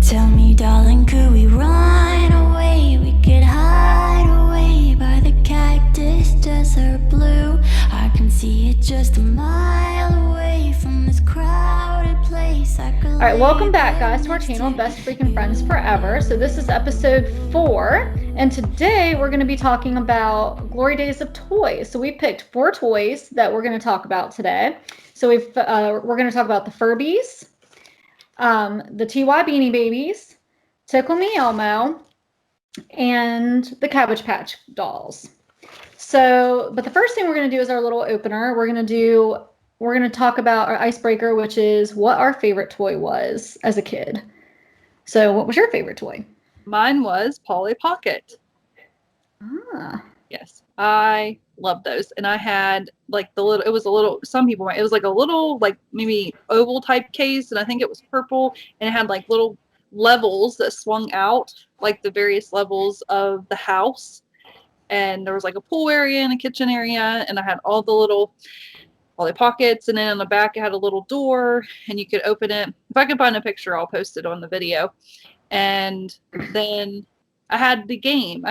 Tell me, darling, could we run away? We could hide away by the cactus desert blue. I can see it just a mile away from this crowded place. All right, welcome back, guys, to our channel, Best Freaking Friends Forever. So this is episode 4, and today we're going to be talking about Glory Days of Toys. So we picked 4 toys that we're going to talk about today. So we're going to talk about the Furbies, the TY Beanie Babies, Tickle Me Elmo, and the Cabbage Patch dolls. So, but the first thing we're going to do is our little opener. We're going to talk about our icebreaker, which is what our favorite toy was as a kid. So what was your favorite toy? Mine was Polly Pocket. Ah. Yes, I love those. And I had like it was a little, some people might, it was like a little, like maybe oval type case. And I think it was purple. And it had like little levels that swung out, like the various levels of the house. And there was like a pool area and a kitchen area. And I had all the little Polly Pockets, and then on the back it had a little door and you could open it. If I can find a picture, I'll post it on the video. And then I had the game.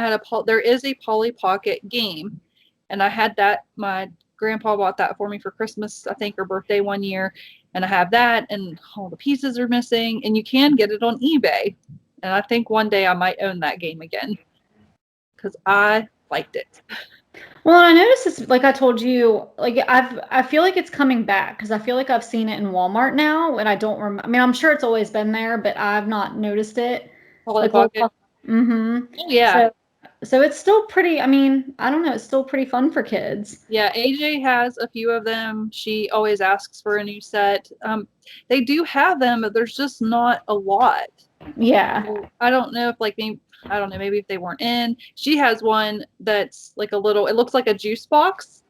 There is a Polly Pocket game, and I had that. My grandpa bought that for me for Christmas, I think, or birthday one year, and I have that, and all the pieces are missing, and you can get it on eBay. And I think one day I might own that game again because I liked it. Well, I noticed this, like I told you, like I feel like it's coming back because I feel like I've seen it in Walmart now, and I don't remember. I mean, I'm sure it's always been there, but I've not noticed it. Polly Pocket. Mm-hmm. Oh, yeah. So it's still pretty. I mean, I don't know. It's still pretty fun for kids. Yeah, AJ has a few of them. She always asks for a new set. They do have them, but there's just not a lot. Yeah. So I don't know if maybe if they weren't in. She has one that's like a little, it looks like a juice box,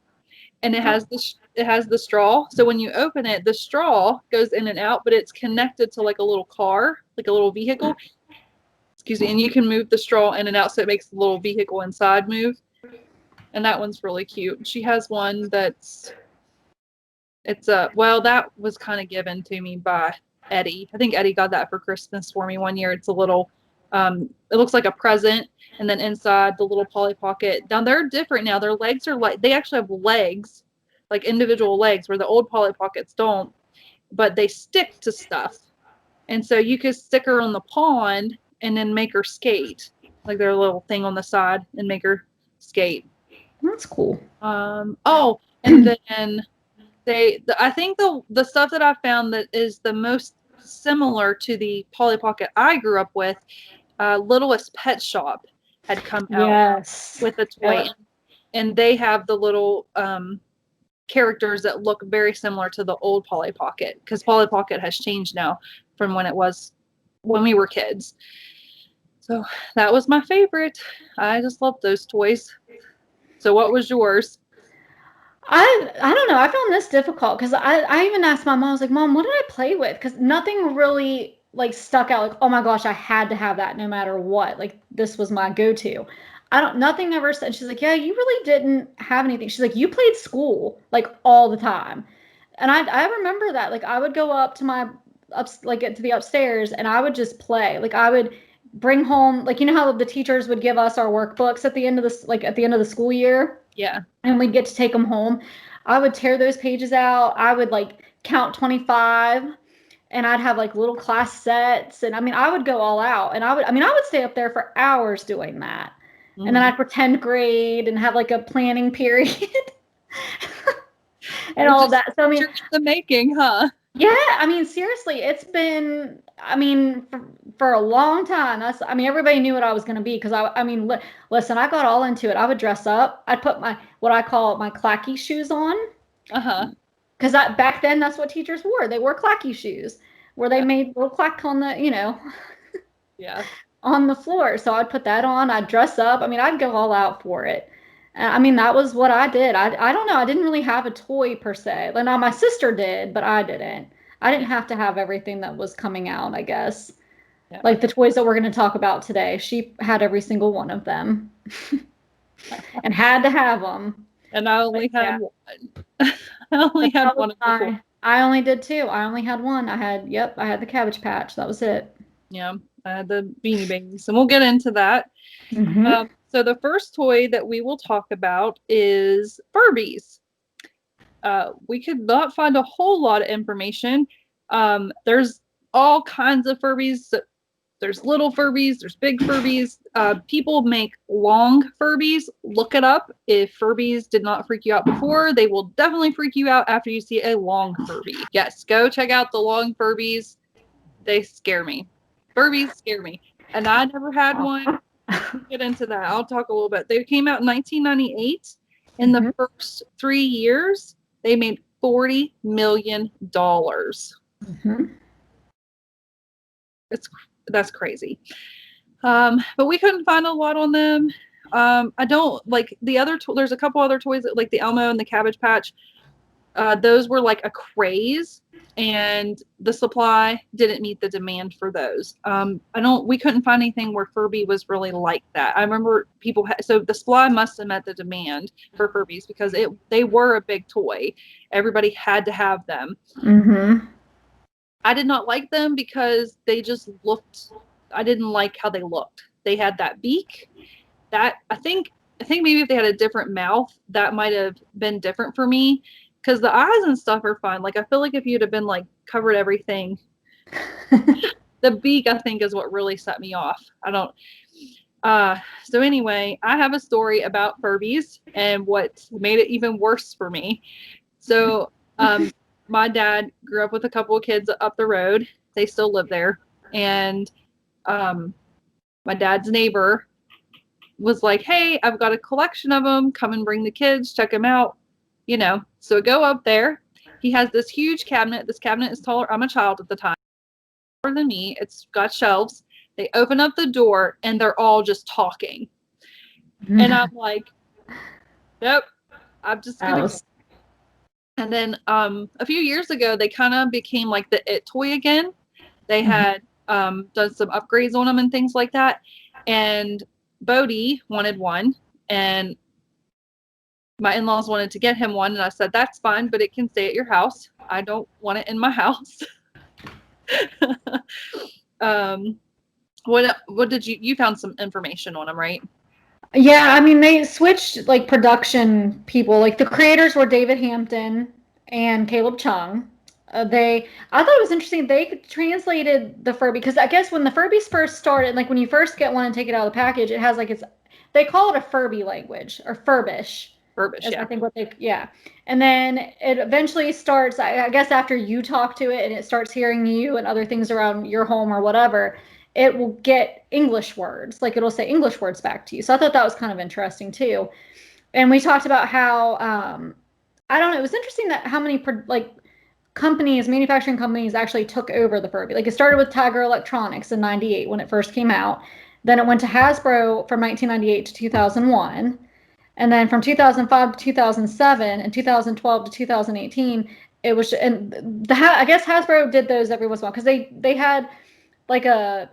and it has the straw. So when you open it, the straw goes in and out, but it's connected to like a little car, like a little vehicle. Excuse me, and you can move the straw in and out, so it makes the little vehicle inside move. And that one's really cute. She has one that was kind of given to me by Eddie. I think Eddie got that for Christmas for me one year. It's a little, it looks like a present, and then inside the little Polly Pocket. Now they're different now. Their legs are like, they actually have legs, like individual legs, where the old Polly Pockets don't, but they stick to stuff. And so you could stick her on the pond and then make her skate, like their little thing on the side, and make her skate. That's cool. And then I think the stuff that I found that is the most similar to the Polly Pocket I grew up with, Littlest Pet Shop had come out with a toy, and they have the little characters that look very similar to the old Polly Pocket, because Polly Pocket has changed now from when it was when we were kids. So that was my favorite. I just love those toys. So what was yours? I don't know. I found this difficult because I even asked my mom. I was like, Mom, what did I play with? Because nothing really like stuck out. Like, oh my gosh, I had to have that no matter what. Like this was my go-to. Nothing ever said. She's like, yeah, you really didn't have anything. She's like, you played school like all the time, and I remember that. Like I would go up to to the upstairs, and I would just play. Like I would bring home, like, you know how the teachers would give us our workbooks at the end of the school year. Yeah. And we'd get to take them home. I would tear those pages out. I would like count 25, and I'd have like little class sets. And I mean, I would go all out, and I would stay up there for hours doing that. Mm-hmm. And then I'd pretend grade and have like a planning period and all of that. So I mean, the making, huh? Yeah, I mean, seriously, it's been, for a long time. Everybody knew what I was going to be because listen, I got all into it. I would dress up. I'd put what I call my clacky shoes on. Uh-huh. Because back then, that's what teachers wore. They wore clacky shoes where they made little clack on the, yeah, on the floor. So I'd put that on. I'd dress up. I'd go all out for it. That was what I did. I don't know. I didn't really have a toy per se. Now my sister did, but I didn't. I didn't have to have everything that was coming out, I guess. Yeah. Like the toys that we're going to talk about today. She had every single one of them and had to have them. And I only had one. I only had one of them. I only did 2. I only had one. I had the Cabbage Patch. That was it. Yeah. the Beanie Babies, and we'll get into that. Mm-hmm. So the first toy that we will talk about is Furbies. We could not find a whole lot of information. There's all kinds of Furbies. There's little Furbies, there's big Furbies. People make long Furbies. Look it up. If Furbies did not freak you out before, they will definitely freak you out after you see a long Furby. Yes, go check out the long Furbies. They scare me. Furbies scare me. And I never had one. We'll get into that. I'll talk a little bit. They came out in 1998. In the first 3 years, they made $40 million. Mm-hmm. That's crazy. But we couldn't find a lot on them. I don't like the other. There's a couple other toys like the Elmo and the Cabbage Patch. Those were like a craze, and the supply didn't meet the demand for those. We couldn't find anything where Furby was really like that. I remember people. So the supply must have met the demand for Furbies because they were a big toy. Everybody had to have them. Mm-hmm. I did not like them because they just looked. I didn't like how they looked. They had that beak. That I think maybe if they had a different mouth, that might have been different for me. Because the eyes and stuff are fine. Like I feel like if you'd have been like covered everything, the beak I think is what really set me off. I don't. So anyway, I have a story about Furbies and what made it even worse for me. So my dad grew up with a couple of kids up the road. They still live there. And my dad's neighbor was like, hey, I've got a collection of them. Come and bring the kids. Check them out. So go up there. He has this huge cabinet. This cabinet is taller. I'm a child at the time. Taller than me. It's got shelves. They open up the door and they're all just talking. And I'm like, nope. I'm just going to. And then a few years ago, they kind of became like the It toy again. They had done some upgrades on them and things like that. And Bodie wanted one. And my in-laws wanted to get him one. And I said, that's fine, but it can stay at your house. I don't want it in my house. What did you found some information on them, right? Yeah, I mean, they switched like production people. Like the creators were David Hampton and Caleb Chung. I thought it was interesting. They translated the Furby because I guess when the Furbies first started, like when you first get one and take it out of the package, it has like they call it a Furby language or Furbish. Furbish, yeah. I think and then it eventually starts. I guess after you talk to it and it starts hearing you and other things around your home or whatever, it will get English words. Like it'll say English words back to you. So I thought that was kind of interesting too. And we talked about how I don't know. It was interesting that how many manufacturing companies actually took over the Furby. Like it started with Tiger Electronics in '98 when it first came out. Then it went to Hasbro from 1998 to 2001. And then from 2005 to 2007 and 2012 to 2018, it was, and I guess Hasbro did those every once in a while because they had like a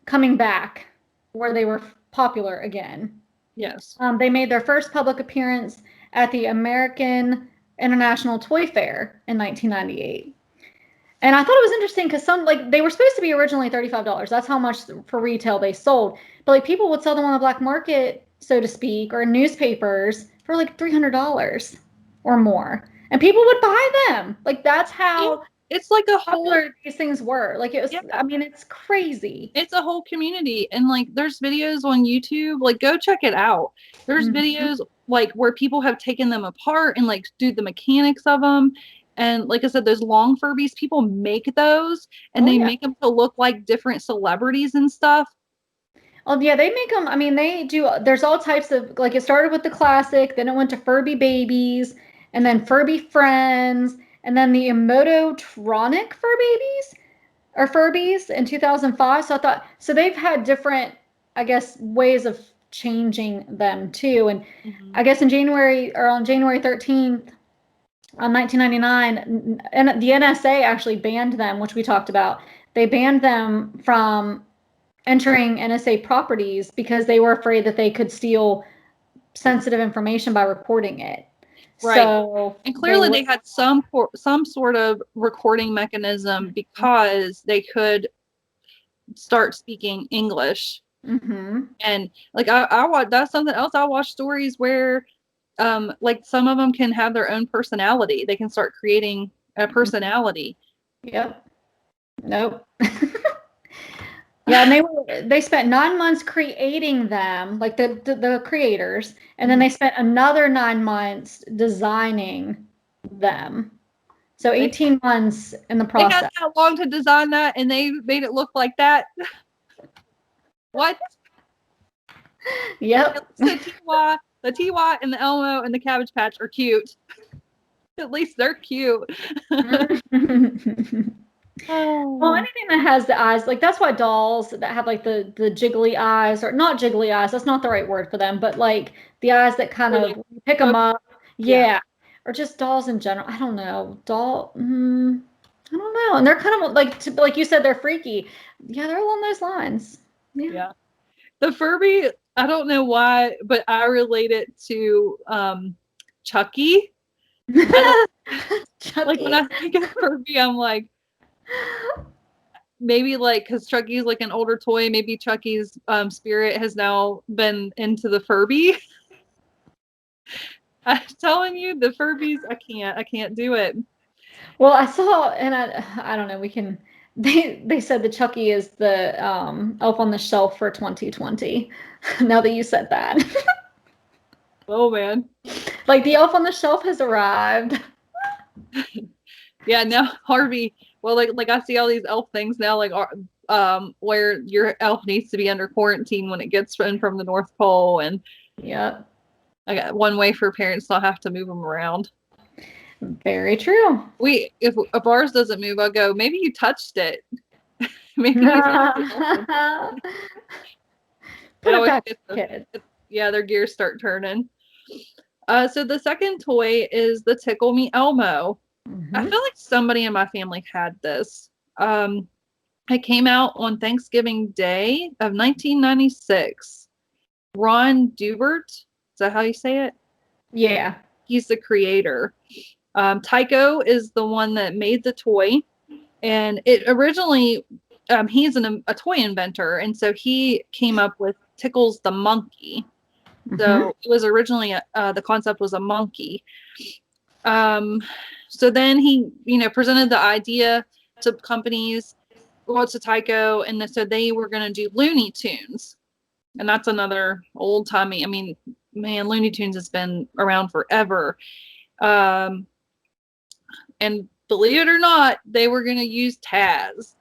coming back where they were popular again. Yes. They made their first public appearance at the American International Toy Fair in 1998. And I thought it was interesting because they were supposed to be originally $35. That's how much for retail they sold. But like people would sell them on the black market, so to speak, or in newspapers for like $300 or more. And people would buy them. Like that's how it's like a popular whole these things were. Like it was, I mean, it's crazy. It's a whole community. And like there's videos on YouTube, like go check it out. There's videos like where people have taken them apart and like do the mechanics of them. And like I said, those long Furbies, people make those and they make them to look like different celebrities and stuff. Oh yeah, they make them. I mean, they do. There's all types of like. It started with the classic, then it went to Furby Babies, and then Furby Friends, and then the Emototronic Furbies in 2005. So I thought they've had different, I guess, ways of changing them too. And I guess on January 13th. 1999, and the NSA actually banned them, which we talked about. They banned them from entering NSA properties because they were afraid that they could steal sensitive information by recording it. Right. So, and clearly they had some sort of recording mechanism because they could start speaking English. Mm-hmm. And like I watch, that's something else. I watch stories where like some of them can have their own personality. They can start creating a personality. Yep. Nope. Yeah, and they spent 9 months creating them, like the creators, and then they spent another 9 months designing them. So 18 months in the They had process. that long to design that, and they made it look like that. What? Yep. The TY and the Elmo and the Cabbage Patch are cute. At least they're cute. Well, anything that has the eyes, like that's why dolls that have like the jiggly eyes, or not jiggly eyes, that's not the right word for them, but like the eyes that kind of pick them up. Yeah. Or just dolls in general. I don't know. I don't know. And they're kind of like you said, they're freaky. Yeah, they're along those lines. Yeah. The Furby, I don't know why, but I relate it to Chucky. Chucky. Like when I think of Furby, I'm like, maybe like because Chucky's like an older toy, maybe Chucky's spirit has now been into the Furby. I'm telling you, the Furbies, I can't do it. Well, I saw, and I don't know. They said the Chucky is the Elf on the Shelf for 2020. Now that you said that, Oh man. like the Elf on the Shelf has arrived. Yeah, now Harvey. Well, like I see all these elf things now, like where your elf needs to be under quarantine when it gets in from the North Pole, and Yep. I got one way for parents not have to move them around. Very true. If ours doesn't move, I'll go, maybe you touched it. Maybe you touched it. Put it back, kid. Yeah, their gears start turning. So the second toy is the Tickle Me Elmo. I feel like somebody in my family had this. It came out on Thanksgiving Day of 1996. Ron Dubert, is that how you say it? Yeah. He's the creator. Tycho is the one that made the toy, and it originally he's a toy inventor, and so he came up with Tickles the monkey. So it was originally the concept was a monkey. So then he presented the idea to companies, well, to Tycho, and so they were going to do Looney Tunes, and that's another old timey. I mean, man, Looney Tunes has been around forever. And believe it or not, they were going to use Taz.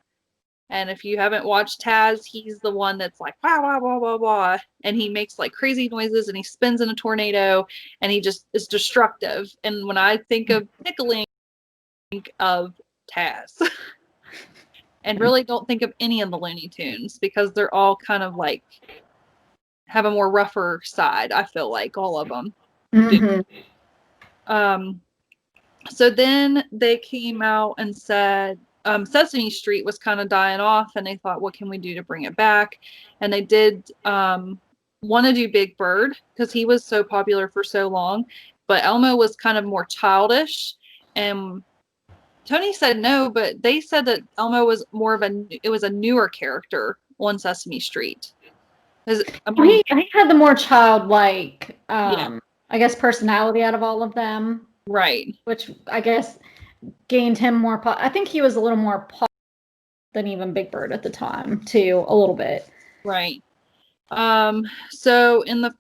And if you haven't watched Taz, he's the one that's like, wah, wah, wah, wah, wah. And he makes like crazy noises and he spins in a tornado and he just is destructive. And when I think of tickling, I think of Taz. And really don't think of any of the Looney Tunes because they're all kind of like have a more rougher side, I feel like, all of them. So then they came out and said Sesame Street was kind of dying off, and they thought, what can we do to bring it back? And they did want to do Big Bird because he was so popular for so long, but Elmo was kind of more childish, and Tony said no, but they said that Elmo was more of a newer character on Sesame Street. I mean, he had the more childlike, Yeah. I guess, personality out of all of them. Right. Which I guess gained him more. I think he was a little more popular than even Big Bird at the time, too, a little bit. Right. So in the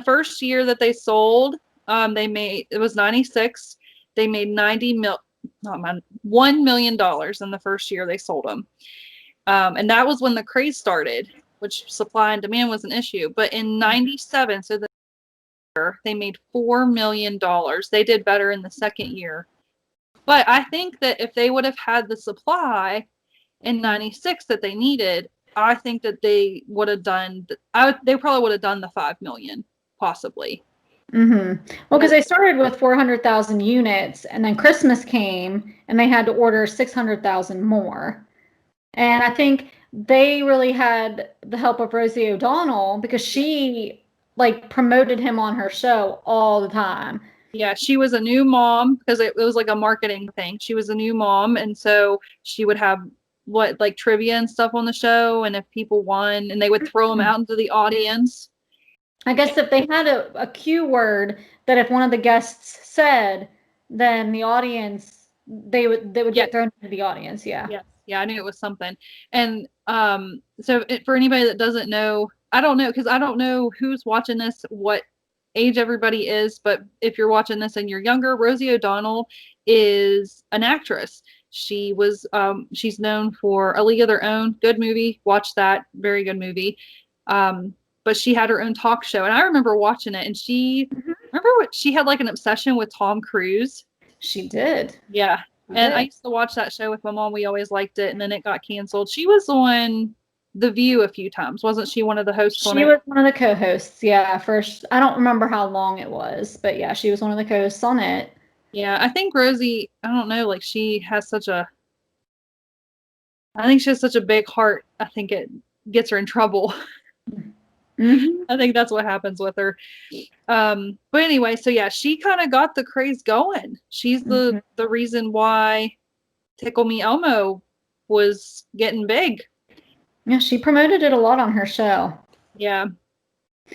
first year that they sold, it was 96. They made $1 million in the first year they sold them. And that was when the craze started, which supply and demand was an issue. But in 97, so they made $4 million. They did better in the second year. But I think that if they would have had the supply in 96 that they needed, I think that they would have done, they probably would have done the 5 million, possibly. Well, because they started with 400,000 units, and then Christmas came, and they had to order 600,000 more. And I think they really had the help of Rosie O'Donnell because she promoted him on her show all the time. Yeah, she was a new mom because it was like a marketing thing. She was a new mom, and so she would have what like trivia and stuff on the show, and if people won, and they would throw them out into the audience. I guess if they had a cue word that if one of the guests said, then the audience they would get thrown into the audience. Yeah. Yeah, I knew it was something. And so for anybody that doesn't know, I don't know, because I don't know who's watching this, what age everybody is, but if you're watching this and you're younger, Rosie O'Donnell is an actress. She was she's known for A League of Their Own, good movie. Watch that, very good movie. But she had her own talk show, and I remember watching it. And remember what she had like an obsession with Tom Cruise. She did. Yeah, and I used to watch that show with my mom. We always liked it, and then it got canceled. She was on The View a few times, wasn't she? One of the hosts. She was one of the co-hosts. Yeah, first I don't remember how long it was, but yeah, she was one of the co-hosts on it. Yeah, I think Rosie, I don't know, like she has such a big heart. I think it gets her in trouble. Mm-hmm. I think that's what happens with her. But anyway, so yeah, she kind of got the craze going. She's the reason why Tickle Me Elmo was getting big. Yeah, she promoted it a lot on her show. Yeah.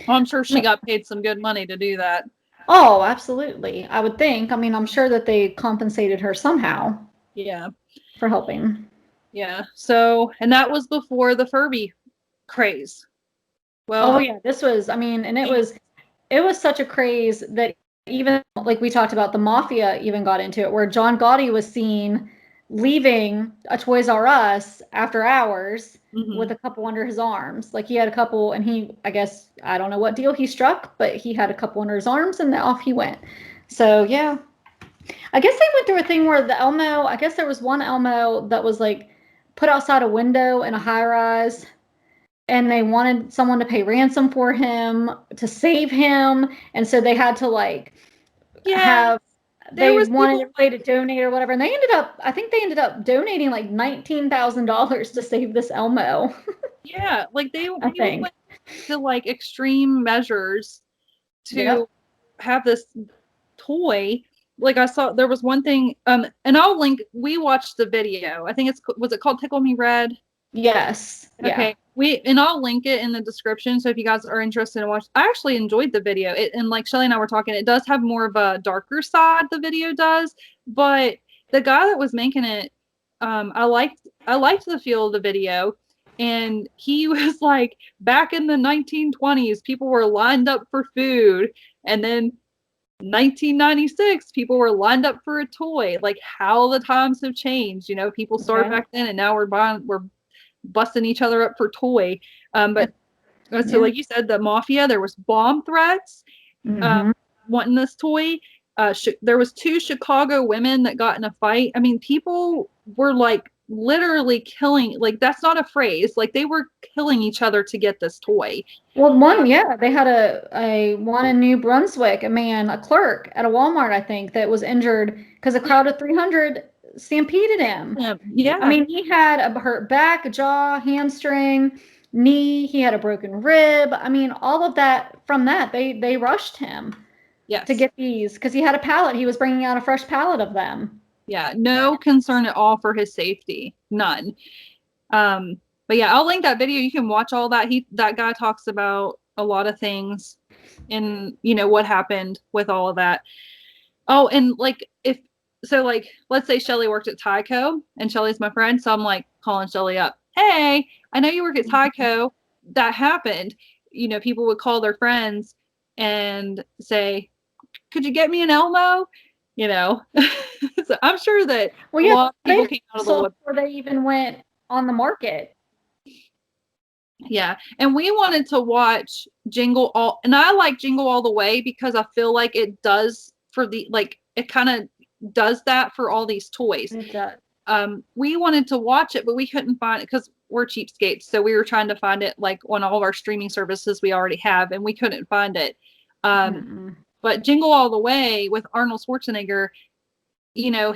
Well, I'm sure she got paid some good money to do that. Oh, absolutely. I would think. I mean, I'm sure that they compensated her somehow. Yeah. For helping. Yeah. So, and that was before the Furby craze. Well, oh yeah, this was, I mean, and it was such a craze that even like we talked about, the mafia even got into it, where John Gotti was seen leaving a Toys R Us after hours with a couple under his arms. Like he had a couple, and I guess, I don't know what deal he struck, but he had a couple under his arms, and off he went. So yeah, I guess they went through a thing where the Elmo, I guess there was one Elmo that was like put outside a window in a high rise, and they wanted someone to pay ransom for him to save him, and so they had to like they wanted everybody to donate or whatever, and I think they ended up donating like $19,000 to save this Elmo. Yeah, like they went to like extreme measures to have this toy. Like I saw there was one thing, and I'll link. We watched the video. I think was it called Tickle Me Red? Yes. Okay. And I'll link it in the description. So if you guys are interested in watching, I actually enjoyed the video. And like Shelly and I were talking, it does have more of a darker side. The video does, but the guy that was making it, I liked the feel of the video. And he was like, back in the 1920s, people were lined up for food, and then 1996, people were lined up for a toy. Like how the times have changed. You know, people started back then, and now we're busting each other up for toy. But so like you said, the mafia, there was bomb threats wanting this toy. There was 2 Chicago women that got in a fight. I mean, people were like literally killing, like that's not a phrase, like they were killing each other to get this toy. Well, they had a one in New Brunswick, a clerk at a Walmart, I think, that was injured because a crowd of 300 stampeded him. Yeah. I mean, he had a hurt back, jaw, hamstring, knee. He had a broken rib. I mean, all of that from that, they rushed him to get these because he had a pallet. He was bringing out a fresh pallet of them. Yeah, no concern at all for his safety. None. But yeah, I'll link that video. You can watch all that. That guy talks about a lot of things and, you know, what happened with all of that. Oh, and like let's say Shelly worked at Tyco, and Shelly's my friend, so I'm like calling Shelly up. Hey, I know you work at Tyco. That happened. You know, people would call their friends and say, could you get me an Elmo? You know, so I'm sure that a lot of people came out of the woodwork before they even went on the market. Yeah, and we wanted to watch and I like Jingle All the Way because I feel like it does it kind of does that for all these toys. It does. We wanted to watch it, but we couldn't find it because we're cheapskates. So we were trying to find it like on all of our streaming services we already have, and we couldn't find it. But Jingle All the Way with Arnold Schwarzenegger, you know,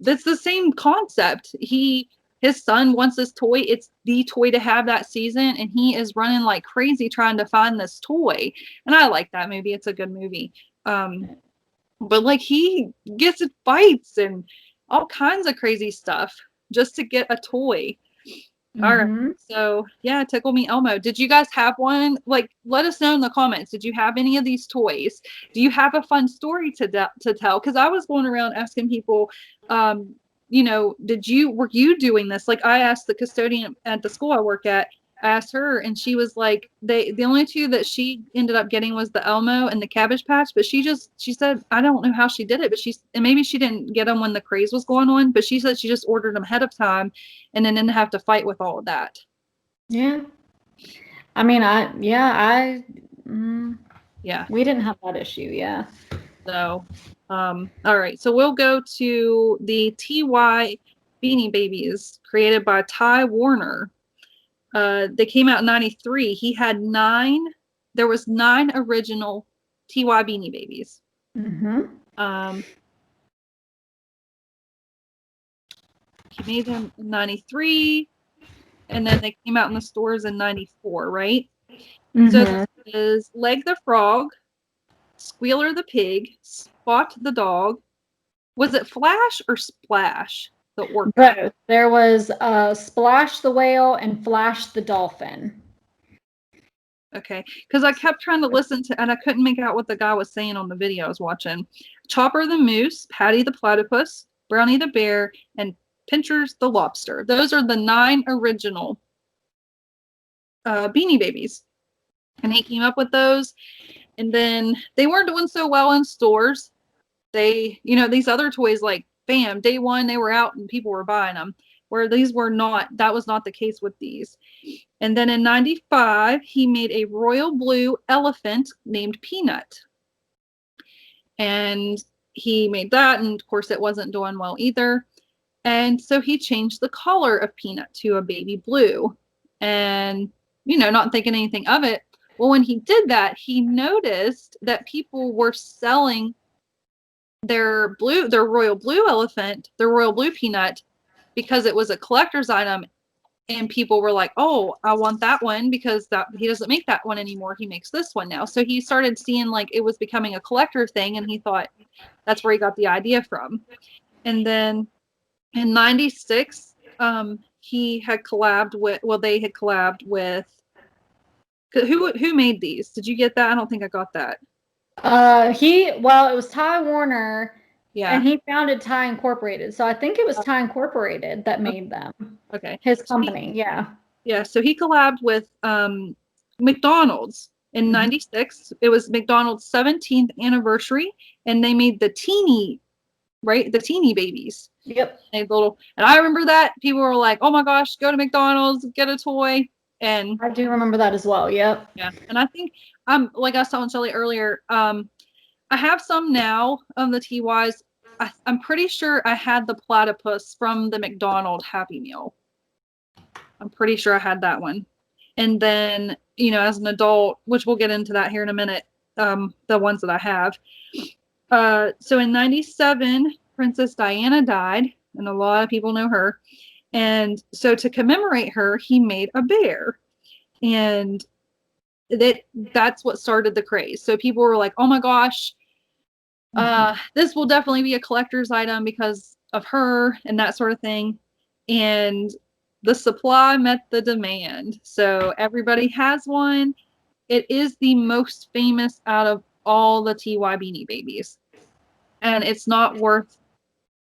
that's the same concept. His son wants this toy. It's the toy to have that season, and he is running like crazy trying to find this toy. And I like that movie. It's a good movie. But like he gets in fights and all kinds of crazy stuff just to get a toy. All right. Mhm. So yeah, Tickle Me Elmo. Did you guys have one? Like, let us know in the comments. Did you have any of these toys? Do you have a fun story to tell? Because I was going around asking people, were you doing this? Like, I asked the custodian at the school I work at. I asked her, and she was like, the only two that she ended up getting was the Elmo and the Cabbage Patch. But she said, I don't know how she did it, but and maybe she didn't get them when the craze was going on. But she said she just ordered them ahead of time and then didn't have to fight with all of that. Yeah. I mean, Yeah. we didn't have that issue. Yeah. So, all right. So we'll go to the TY Beanie Babies created by Ty Warner. They came out in 93. He had 9. There was 9 original TY Beanie Babies. Mhm. He made them in 93, and then they came out in the stores in 94, right? So Mhm. this is Leg the Frog, Squealer the Pig, Spot the Dog. Was it Flash or Splash, the orca? Both. There was Splash the whale and Flash the dolphin. Okay, because I kept trying to listen to, and I couldn't make out what the guy was saying on the video I was watching. Chopper the Moose, Patty the Platypus, Brownie the Bear, and Pinchers the Lobster. Those are the 9 original Beanie Babies. And he came up with those. And then they weren't doing so well in stores. These other toys, like, bam, day one, they were out and people were buying them. Where these were not, that was not the case with these. And then in 95, he made a royal blue elephant named Peanut. And he made that, and of course, it wasn't doing well either. And so he changed the color of Peanut to a baby blue. And, not thinking anything of it. Well, when he did that, he noticed that people were selling their royal blue elephant, their royal blue Peanut, because it was a collector's item. And people were like, oh, I want that one because that he doesn't make that one anymore. He makes this one now. So he started seeing like it was becoming a collector thing, and he thought that's where he got the idea from. And then in 96, he had collabed with, they had collabed with, who made these? Did you get that? I don't think I got that. It was Ty Warner, Yeah. and he founded Ty Incorporated. So I think it was Ty Incorporated that made them. Okay. His company, yeah. Yeah, so he collabed with McDonald's in 96. It was McDonald's 17th anniversary, and they made the teeny, right? The teeny babies. Yep. And I remember that. People were like, oh my gosh, go to McDonald's, get a toy. And I do remember that as well. Yep. yeah. And I think like I was telling Shelly earlier, I have some now of the TYs. I'm pretty sure I had the platypus from the McDonald's Happy Meal. I'm pretty sure I had that one. And then, as an adult, which we'll get into that here in a minute, the ones that I have. So in 97, Princess Diana died, and a lot of people know her. And so to commemorate her, he made a bear. And that's what started the craze. So people were like, oh my gosh, this will definitely be a collector's item because of her and that sort of thing. And the supply met the demand. So everybody has one. It is the most famous out of all the TY Beanie Babies. And it's not worth,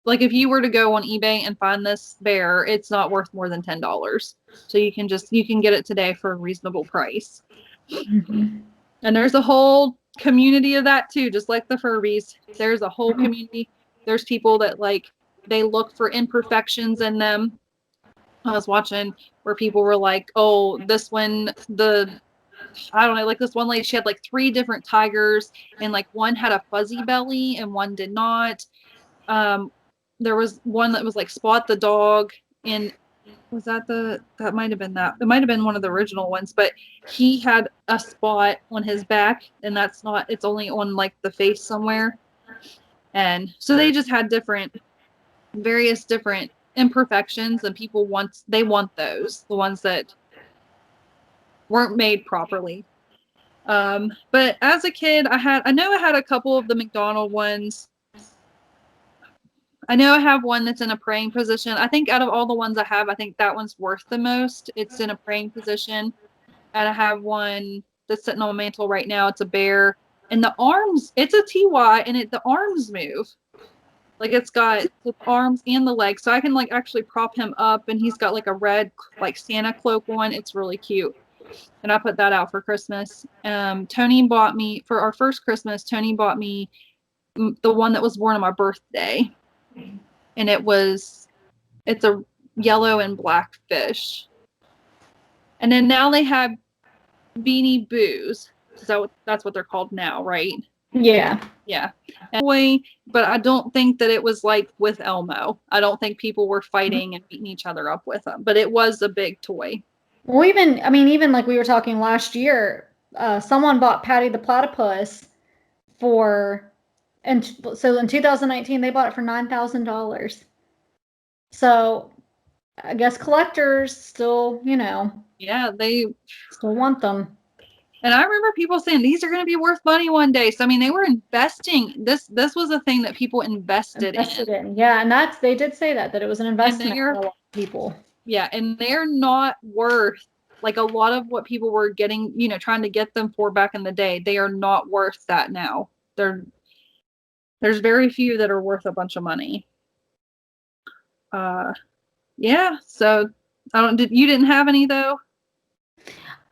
like, if you were to go on eBay and find this bear, it's not worth more than $10. So you can get it today for a reasonable price. Mm-hmm. And there's a whole community of that too, just like the Furbies. There's a whole community. There's people that they look for imperfections in them. I was watching where people were like, oh, this one, I don't know, like this one lady, she had like 3 different tigers, and like one had a fuzzy belly and one did not. There was one that was like Spot the Dog, and was that might have been that. It might have been one of the original ones, but he had a spot on his back, and it's only on like the face somewhere. And so they just had various different imperfections, and people want those, the ones that weren't made properly. But as a kid, I know I had a couple of the McDonald ones. I know I have one that's in a praying position. I think out of all the ones I have, I think that one's worth the most. It's in a praying position. And I have one that's sitting on a mantle right now. It's a bear. And the arms, it's a TY, and the arms move. Like it's got the arms and the legs. So I can like actually prop him up, and he's got like a red like Santa cloak on. It's really cute. And I put that out for Christmas. Tony bought me for our first Christmas, Tony bought me the one that was born on my birthday. And it's a yellow and black fish. And then now they have Beanie Boos. That's what they're called now, right? Yeah. Yeah. But I don't think that it was like with Elmo. I don't think people were fighting and beating each other up with them, but it was a big toy. Well, even like we were talking last year, someone bought Patty the Platypus so in 2019 they bought it for $9,000. So I guess collectors still, Yeah, they still want them. And I remember people saying these are going to be worth money one day. So I mean, they were investing. This was a thing that people invested in. Yeah, and they did say that it was an investment for a lot of people. Yeah, and they're not worth like a lot of what people were getting, trying to get them for back in the day. They are not worth that now. There's very few that are worth a bunch of money. Yeah. So you didn't have any though?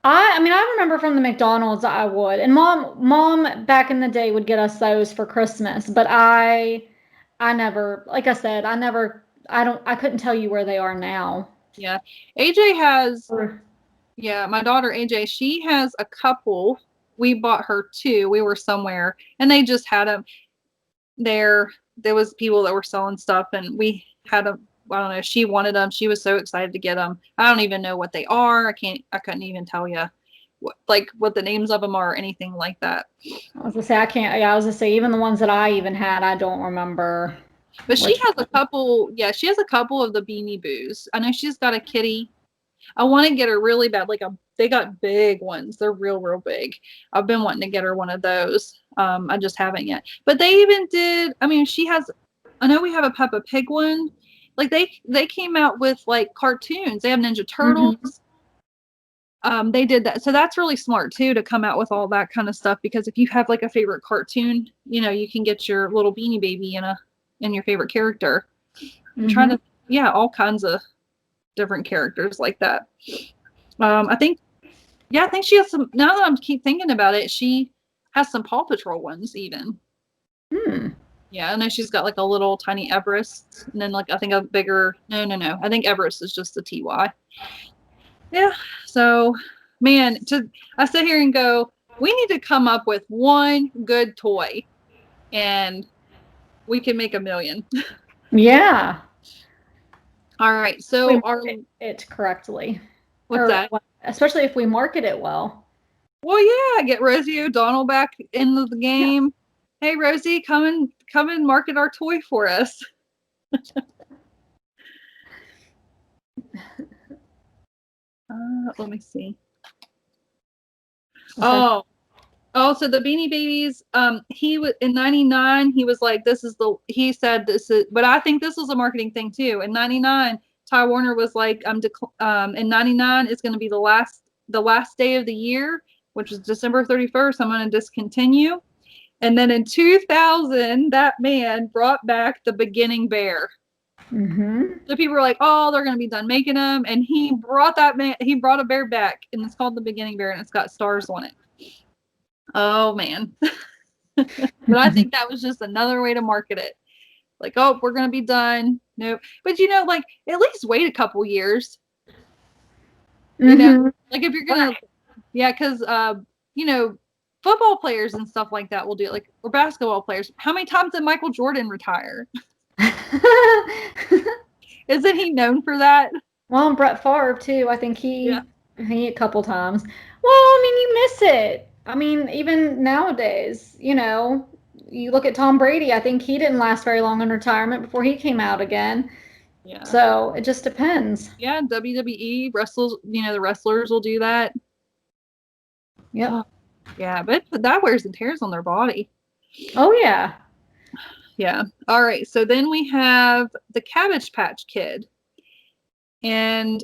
I remember from the McDonald's I would, and mom back in the day would get us those for Christmas, but I never, like I said, I couldn't tell you where they are now. Yeah. AJ has, my daughter AJ, she has a couple. We bought her 2. We were somewhere and they just had them there. There was people that were selling stuff and we had them. I don't know. She wanted them. She was so excited to get them. I don't even know what they are. I couldn't even tell you what the names of them are or anything like that. I was gonna say, I can't. Yeah, I was gonna say, even the ones that I even had, I don't remember. But she has a couple. Yeah, she has a couple of the Beanie Boos. I know she's got a kitty. I want to get her really bad. They got big ones. They're real, real big. I've been wanting to get her one of those. I just haven't yet. But they even did. I mean, I know we have a Peppa Pig one. Like they came out with like cartoons. They have Ninja Turtles. Mm-hmm. They did that. So that's really smart too, to come out with all that kind of stuff, because if you have like a favorite cartoon, you can get your little Beanie Baby in your favorite character. I'm trying to, all kinds of different characters like that. I think she has some, now that I keep thinking about it, she has some Paw Patrol ones even. Yeah, I know she's got like a little tiny Everest, and then like I think a bigger. No. I think Everest is just the TY. Yeah. So, man, I sit here and go, we need to come up with one good toy, and we can make $1 million. Yeah. All right. So it correctly. What's that? Especially if we market it well. Well, yeah. Get Rosie O'Donnell back into the game. Yeah. Hey, Rosie, come and market our toy for us. Let me see. Okay. So the Beanie Babies, he was in 99, he was like, he said this is, but I think this was a marketing thing too. In 99, Ty Warner was like, in 99, it's going to be the last day of the year, which is December 31st. I'm going to discontinue. And then in 2000, that man brought back the beginning bear. So people were like, oh, they're going to be done making them. And he brought a bear back, and it's called the beginning bear, and it's got stars on it. Oh, man. But I think that was just another way to market it. Like, oh, we're going to be done. Nope. But, like, at least wait a couple years. Like if you're going to, because, football players and stuff like that will do it, like, or basketball players. How many times did Michael Jordan retire? Isn't he known for that? Well, and Brett Favre too. I think he a couple times. Well, I mean, you miss it. I mean, even nowadays, you look at Tom Brady. I think he didn't last very long in retirement before he came out again. Yeah. So it just depends. Yeah, WWE wrestlers, the wrestlers will do that. Yeah. Yeah, but that wears and tears on their body. Oh yeah. Yeah. All right. So then we have the Cabbage Patch Kid. And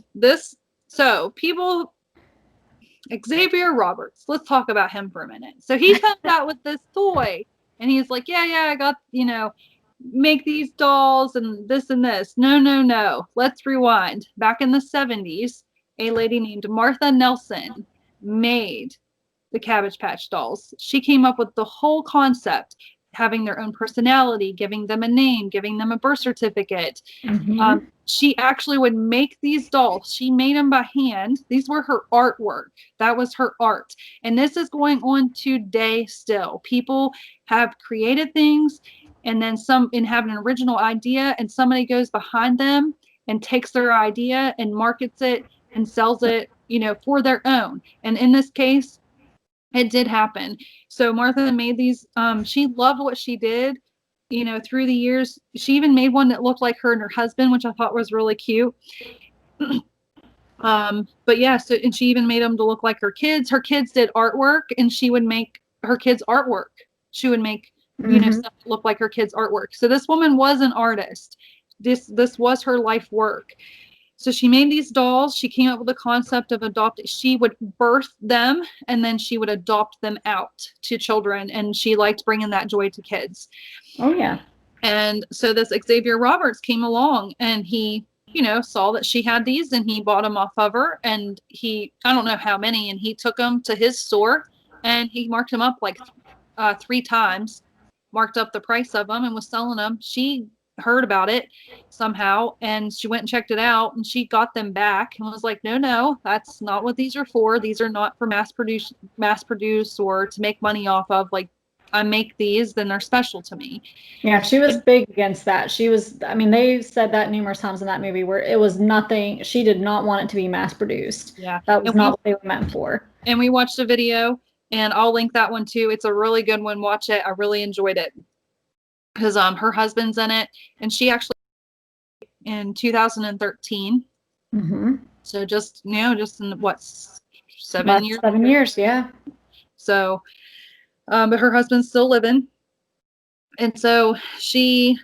Xavier Roberts, let's talk about him for a minute. So he comes out with this toy and he's like, yeah, I got, make these dolls and this and this. No. Let's rewind. Back in the 70s, a lady named Martha Nelson made the Cabbage Patch dolls. She came up with the whole concept, having their own personality, giving them a name, giving them a birth certificate. Mm-hmm. She actually would make these dolls. She made them by hand. These were her artwork. That was her art. And this is going on today still. People have created things and then have an original idea, and somebody goes behind them and takes their idea and markets it and sells it, for their own. And in this case, it did happen. So Martha made these. She loved what she did, through the years. She even made one that looked like her and her husband, which I thought was really cute. But yeah, and she even made them to look like her kids. Her kids did artwork, and she would make her kids artwork. She would make, stuff that looked like her kids' artwork. So this woman was an artist. This was her life work. So she made these dolls. She came up with the concept of adopting. She would birth them and then she would adopt them out to children. And she liked bringing that joy to kids. Oh, yeah. And so this Xavier Roberts came along and he, saw that she had these and he bought them off of her. And I don't know how many, and he took them to his store and he marked them up like 3 times, marked up the price of them and was selling them. She heard about it somehow and she went and checked it out and she got them back and was like, no, that's not what these are for. These are not for mass produce or to make money off of. Like, I make these, then they're special to me. Yeah, she was big against that. They said that numerous times in that movie where it was nothing. She did not want it to be mass produced. Yeah. That was not what they were meant for. And we watched a video and I'll link that one too. It's a really good one. Watch it. I really enjoyed it. Because her husband's in it, and she actually in 2013. Mm-hmm. So just in what 7 years? 7 years, yeah. So, but her husband's still living, and so she,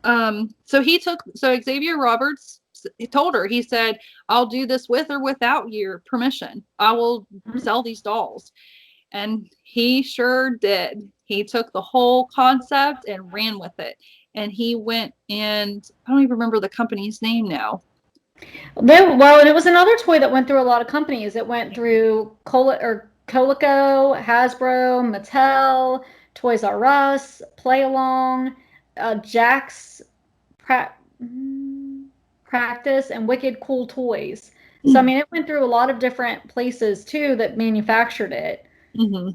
so Xavier Roberts, he told her, he said, "I'll do this with or without your permission. I will sell these dolls." And he sure did. He took the whole concept and ran with it. And he went and I don't even remember the company's name now. And it was another toy that went through a lot of companies. It went through Coleco, Hasbro, Mattel, Toys R Us, Play Along, Jack's Practice, and Wicked Cool Toys. So, it went through a lot of different places, too, that manufactured it. Mm-hmm.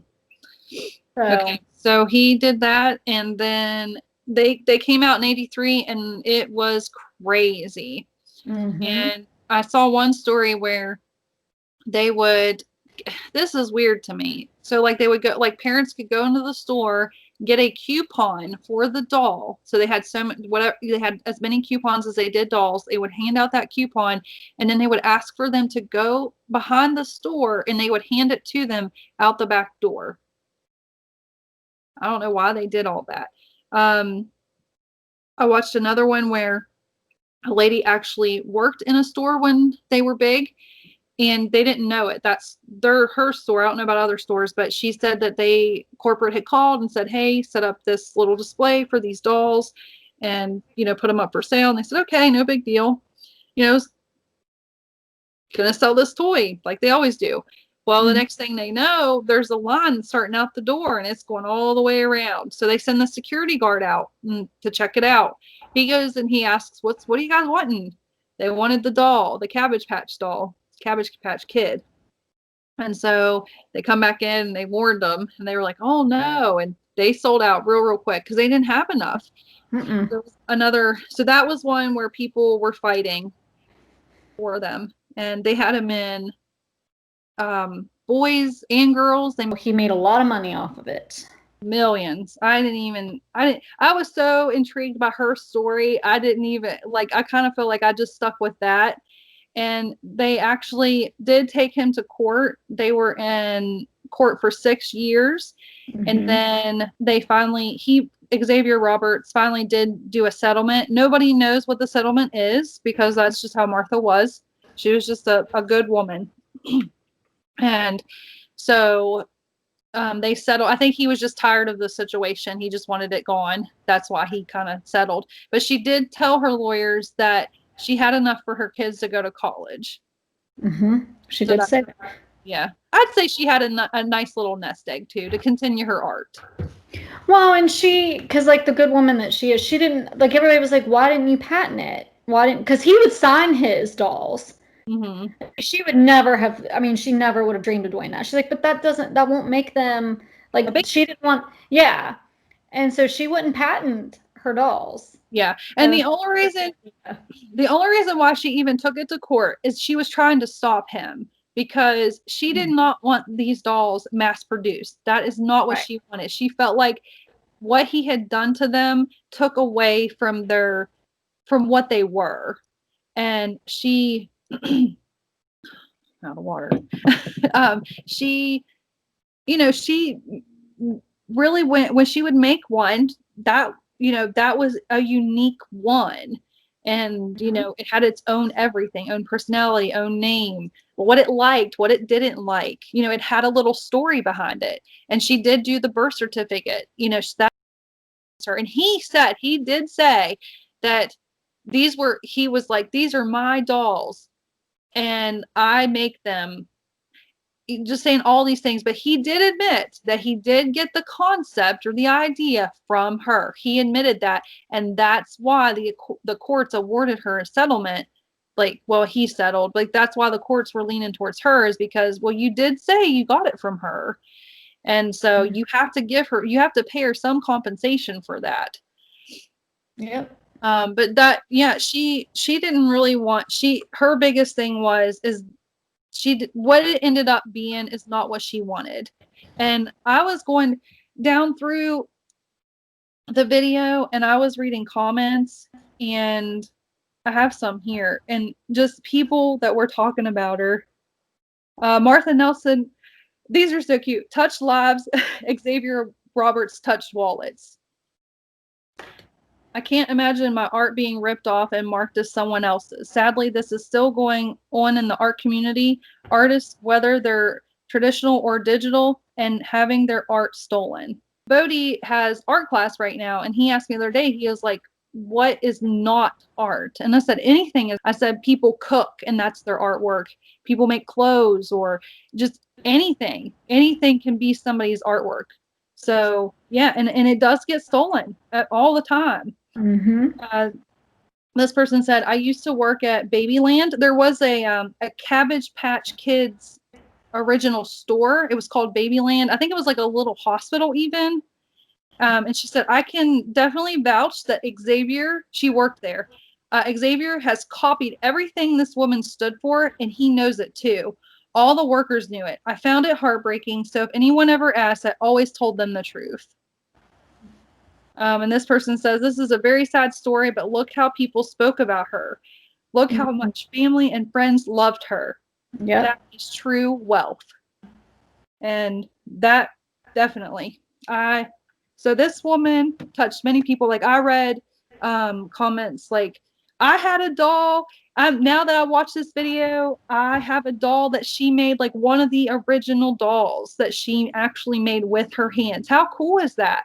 Okay, so he did that, and then they came out in 83, and it was crazy. Mm-hmm. And I saw one story where this is weird to me. So like they would go, like parents could go into the store, get a coupon for the doll. So they had they had as many coupons as they did dolls. They would hand out that coupon and then they would ask for them to go behind the store and they would hand it to them out the back door. I don't know why they did all that. I watched another one where a lady actually worked in a store when they were big and they didn't know it. That's her store. I don't know about other stores, but she said that corporate had called and said, "Hey, set up this little display for these dolls and, put them up for sale." And they said, "Okay, no big deal. Gonna sell this toy like they always do." Well, the next thing they know, there's a line starting out the door and it's going all the way around. So they send the security guard out to check it out. He goes and he asks, what are you guys wanting? They wanted the doll, the Cabbage Patch doll, Cabbage Patch Kid. And so they come back in and they warned them and they were like, "Oh no." And they sold out real quick because they didn't have enough. There was so that was one where people were fighting for them and they had them in boys and girls. He made a lot of money off of it. Millions. I was so intrigued by her story. I kind of feel like I just stuck with that. And they actually did take him to court. They were in court for 6 years. And then Xavier Roberts finally did do a settlement. Nobody knows what the settlement is because that's just how Martha was. She was just a good woman. And so they settled. I think he was just tired of the situation. He just wanted it gone. That's why he kind of settled. But she did tell her lawyers that she had enough for her kids to go to college. She did say that. Yeah. I'd say she had a nice little nest egg, too, to continue her art. Well, and because like the good woman that she is, she didn't, like everybody was like, why didn't you patent it? Because he would sign his dolls. She would never have, I mean, she never would have dreamed of doing that. She's like, but that won't make them, like, she didn't want, yeah. And so she wouldn't patent her dolls. Yeah. And the only reason why she even took it to court is she was trying to stop him because she did not want these dolls mass produced. That is not what she wanted. She felt like what he had done to them took away from what they were. And she out of water. She really when she would make one that was a unique one. And, it had its own everything, own personality, own name, what it liked, what it didn't like. It had a little story behind it. And she did do the birth certificate, that's her. And he did say that these are my dolls and I make them, just saying all these things. But he did admit that he did get the concept or the idea from her. He admitted that. And that's why the courts awarded her a settlement. He settled. That's why the courts were leaning towards her, is because, you did say you got it from her. And so you have to pay her some compensation for that. Yep. But that, she didn't really want, her biggest thing what it ended up being is not what she wanted. And I was going down through the video and I was reading comments, and I have some here, and just people that were talking about her. Martha Nelson, these are so cute. Touched lives. Xavier Roberts touched wallets. I can't imagine my art being ripped off and marked as someone else's. Sadly, this is still going on in the art community. Artists, whether they're traditional or digital, and having their art stolen. Bodie has art class right now, and he asked me the other day, he was like, what is not art? And I said, anything is. I said, people cook and that's their artwork. People make clothes, or just anything. Anything can be somebody's artwork. So yeah, and it does get stolen all the time. This person said, I used to work at Babyland. There was a Cabbage Patch Kids original store. It was called Babyland. I think it was like a little hospital even. And she said, I can definitely vouch that Xavier, she worked there. Xavier has copied everything this woman stood for, and he knows it too. All the workers knew it. I found it heartbreaking. So if anyone ever asked, I always told them the truth. And this person says, this is a very sad story, but look how people spoke about her. Look how much family and friends loved her. Yeah, that is true wealth. And that definitely, so this woman touched many people. Like I read comments like, I had a doll. Now that I watch this video, I have a doll that she made, like one of the original dolls that she actually made with her hands. How cool is that?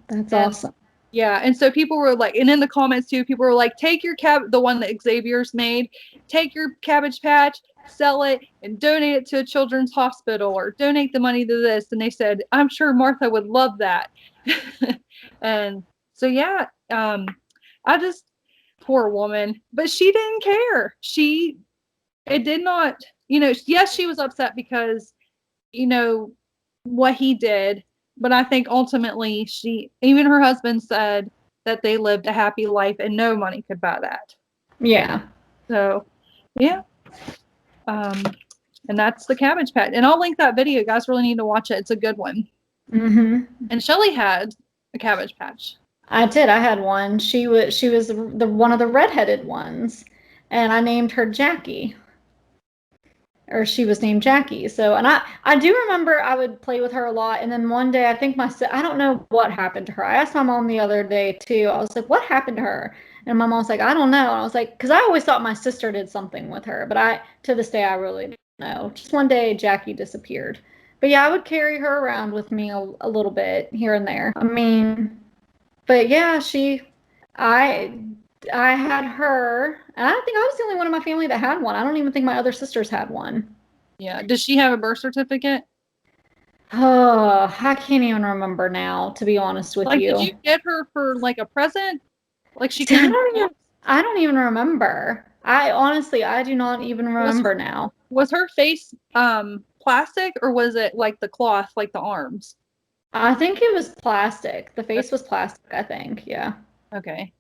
That's awesome. Yeah. And so people were like, and in the comments too, people were like, take your the one that Xavier's made, take your Cabbage Patch, sell it, and donate it to a children's hospital, or donate the money to this. And they said, I'm sure Martha would love that. And so, yeah, poor woman, but she didn't care. It did not, yes, she was upset because, what he did. But I think ultimately even her husband said that they lived a happy life and no money could buy that. Yeah. So, yeah. And that's the Cabbage Patch. And I'll link that video. You guys really need to watch it. It's a good one. And Shelly had a Cabbage Patch. I did. I had one. She was the one of the redheaded ones, and I named her Jackie. or she was named Jackie. So, and I do remember I would play with her a lot. And then one day, I think I don't know what happened to her. I asked my mom the other day too. I was like, what happened to her? And my mom was like, I don't know. And I was like, because I always thought my sister did something with her, but to this day, I really don't know. Just one day, Jackie disappeared. But yeah, I would carry her around with me a little bit here and there. I mean, but yeah, I I had her, and I don't think I was the only one in my family that had one. I don't even think my other sisters had one. Yeah. Does she have a birth certificate? Oh, I can't even remember now, to be honest with Like, did you. you get her for like a present? Like she See, came. I don't even remember. I honestly, I do not even Was remember now. was her face plastic or was it like the cloth, like the arms? I think it was plastic. The face was plastic, I think. Yeah. Okay.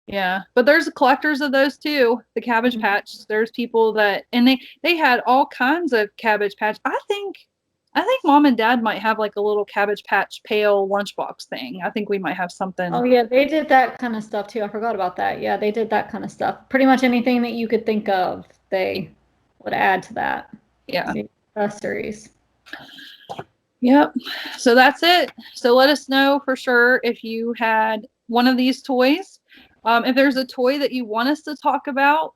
Yeah, but there's collectors of those too. The Cabbage Mhm. Patch. There's people that, and they had all kinds of Cabbage Patch. I think mom and dad might have like a little Cabbage Patch pail lunchbox thing. I think we might have Oh something. yeah, they did that kind of stuff too. I forgot about that. Yeah, they did that kind of stuff. Pretty much anything that you could think of, they would add to that. Yeah. The accessories. Yep. So that's it. So let us know for sure if you had one of these toys. If there's a toy that you want us to talk about,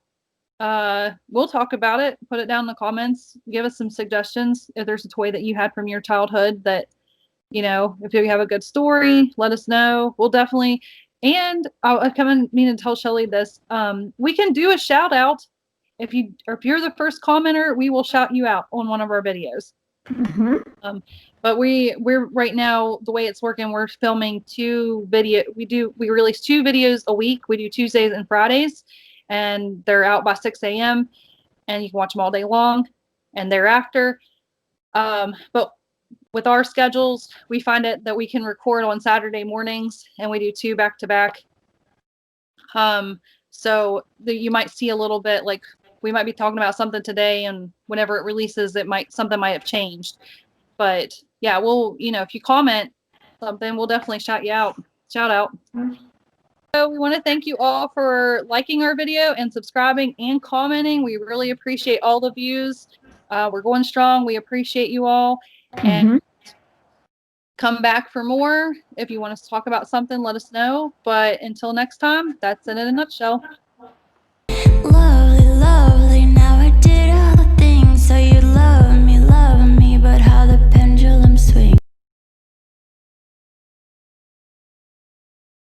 we'll talk about it. Put it down in the comments. Give us some suggestions if there's a toy that you had from your childhood that, if you have a good story, let us know. We'll definitely. And I come and mean to tell Shelly this. We can do a shout out if you're the first commenter, we will shout you out on one of our videos. Hmm. But we're right now, the way it's working, we're filming we release 2 videos a week. We do Tuesdays and Fridays, and they're out by 6 a.m. and you can watch them all day long and thereafter. But with our schedules, we find it that we can record on Saturday mornings and we do 2 back to back. So you might see a little bit, like we might be talking about something today, and whenever it releases, something might have changed. But yeah, if you comment something, we'll definitely shout you out. Shout out. So we want to thank you all for liking our video and subscribing and commenting. We really appreciate all the views. We're going strong. We appreciate you all. And Hmm. come back for more. If you want us to talk about something, let us know. But until next time, that's it in a nutshell.